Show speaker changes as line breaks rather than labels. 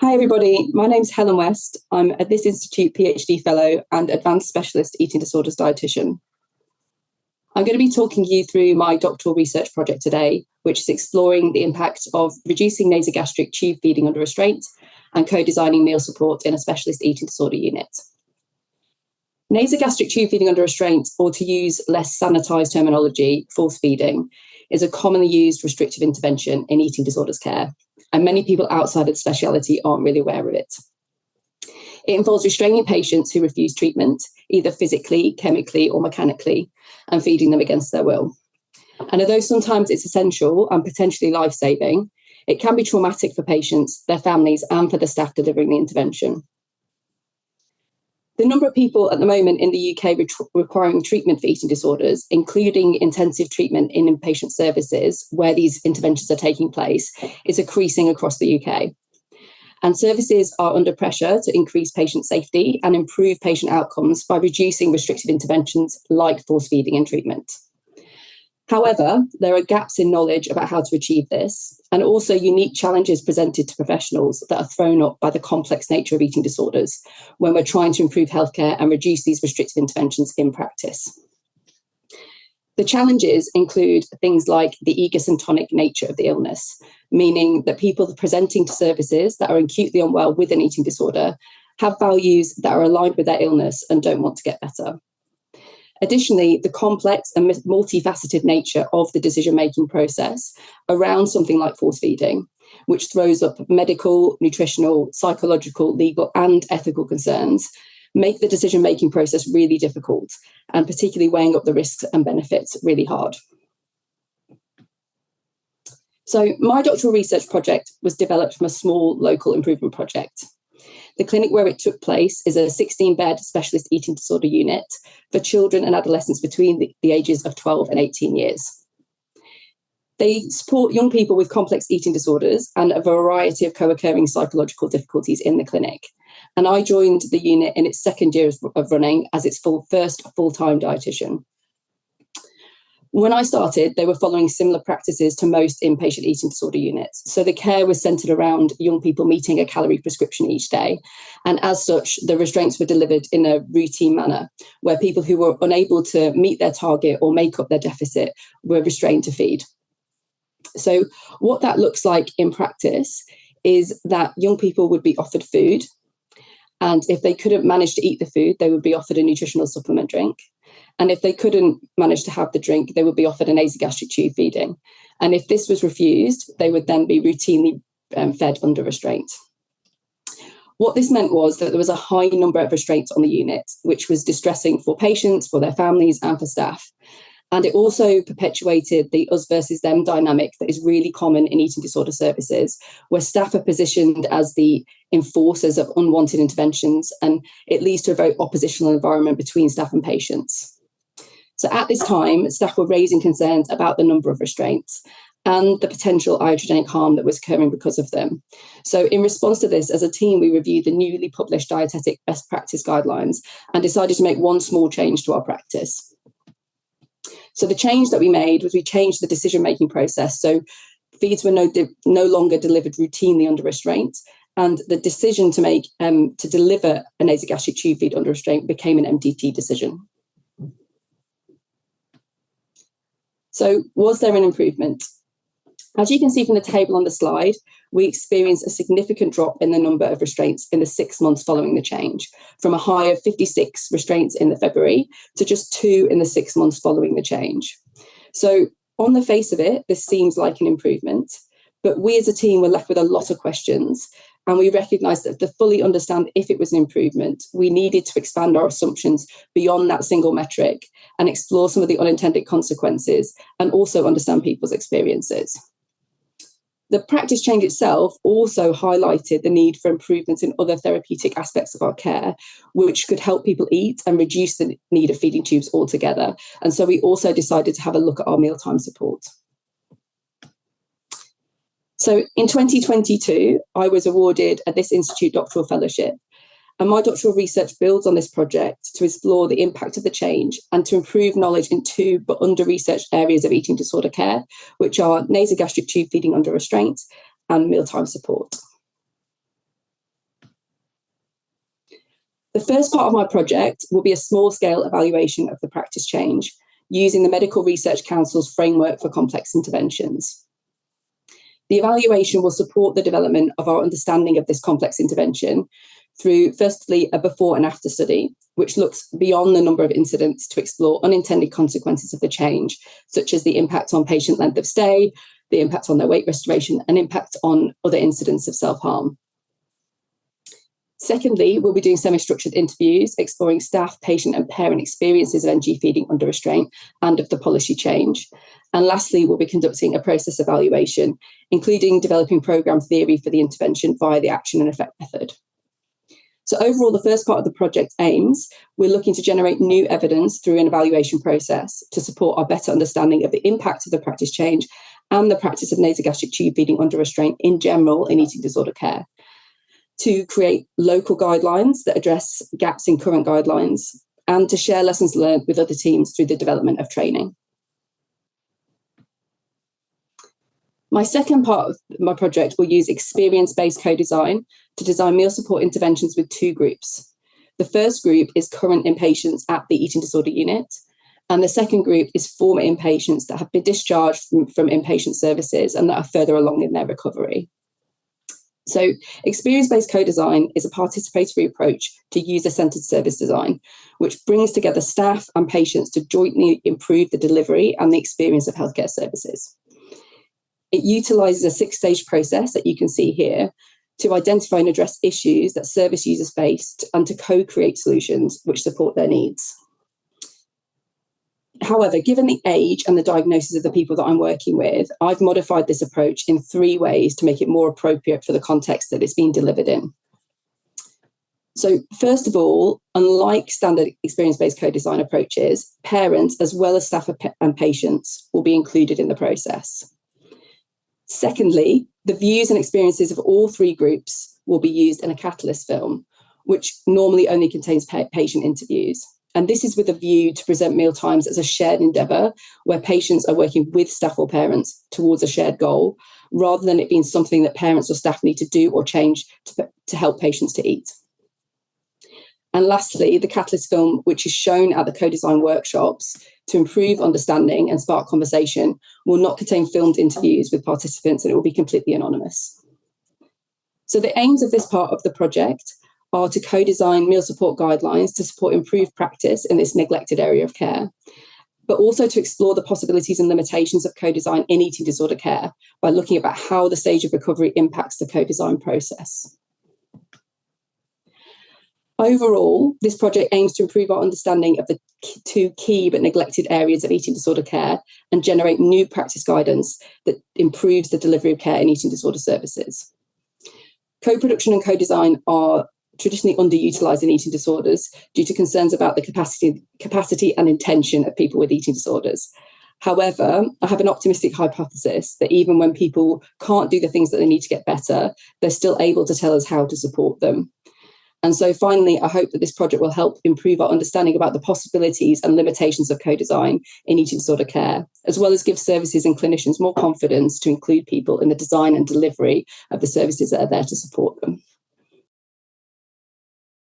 Hi everybody, my name's Helen West. I'm at this Institute PhD Fellow and Advanced Specialist Eating Disorders Dietitian. I'm going to be talking you through my doctoral research project today, which is exploring the impact of reducing nasogastric tube feeding under restraint and co-designing meal support in a specialist eating disorder unit. Nasogastric tube feeding under restraint, or to use less sanitised terminology, force feeding, is a commonly used restrictive intervention in eating disorders care, and many people outside of the speciality aren't really aware of it. It involves restraining patients who refuse treatment, either physically, chemically, or mechanically, and feeding them against their will. And although sometimes it's essential and potentially life-saving, it can be traumatic for patients, their families, and for the staff delivering the intervention. The number of people at the moment in the UK requiring treatment for eating disorders, including intensive treatment in inpatient services where these interventions are taking place, is increasing across the UK. And services are under pressure to increase patient safety and improve patient outcomes by reducing restrictive interventions like force feeding and treatment. However, there are gaps in knowledge about how to achieve this, and also unique challenges presented to professionals that are thrown up by the complex nature of eating disorders when we're trying to improve healthcare and reduce these restrictive interventions in practice. The challenges include things like the egosyntonic nature of the illness, meaning that people presenting to services that are acutely unwell with an eating disorder have values that are aligned with their illness and don't want to get better. Additionally, the complex and multifaceted nature of the decision-making process around something like force feeding, which throws up medical, nutritional, psychological, legal, and ethical concerns, make the decision-making process really difficult, and particularly weighing up the risks and benefits really hard. So my doctoral research project was developed from a small local improvement project. The clinic where it took place is a 16-bed specialist eating disorder unit for children and adolescents between the ages of 12 and 18 years. They support young people with complex eating disorders and a variety of co-occurring psychological difficulties in the clinic. And I joined the unit in its second year of running as its first full-time dietitian. When I started, they were following similar practices to most inpatient eating disorder units. So the care was centred around young people meeting a calorie prescription each day. And as such, the restraints were delivered in a routine manner, where people who were unable to meet their target or make up their deficit were restrained to feed. So what that looks like in practice is that young people would be offered food. And if they couldn't manage to eat the food, they would be offered a nutritional supplement drink. And if they couldn't manage to have the drink, they would be offered a nasogastric tube feeding. And if this was refused, they would then be routinely fed under restraint. What this meant was that there was a high number of restraints on the unit, which was distressing for patients, for their families, and for staff. And it also perpetuated the us versus them dynamic that is really common in eating disorder services, where staff are positioned as the enforcers of unwanted interventions, and it leads to a very oppositional environment between staff and patients. So at this time, staff were raising concerns about the number of restraints and the potential iatrogenic harm that was occurring because of them. So in response to this, as a team, we reviewed the newly published dietetic best practice guidelines and decided to make one small change to our practice. So the change that we made was we changed the decision-making process. So feeds were no longer delivered routinely under restraint, and the decision to make to deliver a nasogastric tube feed under restraint became an NGT decision. So was there an improvement? As you can see from the table on the slide, we experienced a significant drop in the number of restraints in the 6 months following the change, from a high of 56 restraints in the February to just 2 in the 6 months following the change. So on the face of it, this seems like an improvement, but we as a team were left with a lot of questions, and we recognised that to fully understand if it was an improvement, we needed to expand our assumptions beyond that single metric and explore some of the unintended consequences and also understand people's experiences. The practice change itself also highlighted the need for improvements in other therapeutic aspects of our care, which could help people eat and reduce the need of feeding tubes altogether. And so we also decided to have a look at our mealtime support. So in 2022, I was awarded a This Institute doctoral fellowship, and my doctoral research builds on this project to explore the impact of the change and to improve knowledge in 2 but under-researched areas of eating disorder care, which are nasogastric tube feeding under restraint and mealtime support. The first part of my project will be a small-scale evaluation of the practice change using the Medical Research Council's framework for complex interventions. The evaluation will support the development of our understanding of this complex intervention through, firstly, a before and after study, which looks beyond the number of incidents to explore unintended consequences of the change, such as the impact on patient length of stay, the impact on their weight restoration, and impact on other incidents of self-harm. Secondly, we'll be doing semi-structured interviews, exploring staff, patient and parent experiences of NG feeding under restraint and of the policy change. And lastly, we'll be conducting a process evaluation, including developing programme theory for the intervention via the action and effect method. So overall, the first part of the project aims, we're looking to generate new evidence through an evaluation process to support our better understanding of the impact of the practice change and the practice of nasogastric tube feeding under restraint in general in eating disorder care, to create local guidelines that address gaps in current guidelines, and to share lessons learned with other teams through the development of training. My second part of my project will use experience-based co-design to design meal support interventions with two groups. The first group is current inpatients at the eating disorder unit, and the second group is former inpatients that have been discharged from inpatient services and that are further along in their recovery. So experience-based co-design is a participatory approach to user-centered service design, which brings together staff and patients to jointly improve the delivery and the experience of healthcare services. It utilises a 6-stage process that you can see here to identify and address issues that service users faced and to co-create solutions which support their needs. However, given the age and the diagnosis of the people that I'm working with, I've modified this approach in 3 ways to make it more appropriate for the context that it's being delivered in. So first of all, unlike standard experience-based co-design approaches, parents, as well as staff and patients, will be included in the process. Secondly, the views and experiences of all 3 groups will be used in a catalyst film, which normally only contains patient interviews. And this is with a view to present mealtimes as a shared endeavour where patients are working with staff or parents towards a shared goal, rather than it being something that parents or staff need to do or change to help patients to eat. And lastly, the catalyst film, which is shown at the co-design workshops to improve understanding and spark conversation, will not contain filmed interviews with participants, and it will be completely anonymous. So the aims of this part of the project are to co-design meal support guidelines to support improved practice in this neglected area of care, but also to explore the possibilities and limitations of co-design in eating disorder care by looking about how the stage of recovery impacts the co-design process. Overall, this project aims to improve our understanding of the 2 key but neglected areas of eating disorder care and generate new practice guidance that improves the delivery of care in eating disorder services. Co-production and co-design are traditionally underutilised in eating disorders due to concerns about the capacity and intention of people with eating disorders. However, I have an optimistic hypothesis that even when people can't do the things that they need to get better, they're still able to tell us how to support them. And so finally, I hope that this project will help improve our understanding about the possibilities and limitations of co-design in eating disorder care, as well as give services and clinicians more confidence to include people in the design and delivery of the services that are there to support them.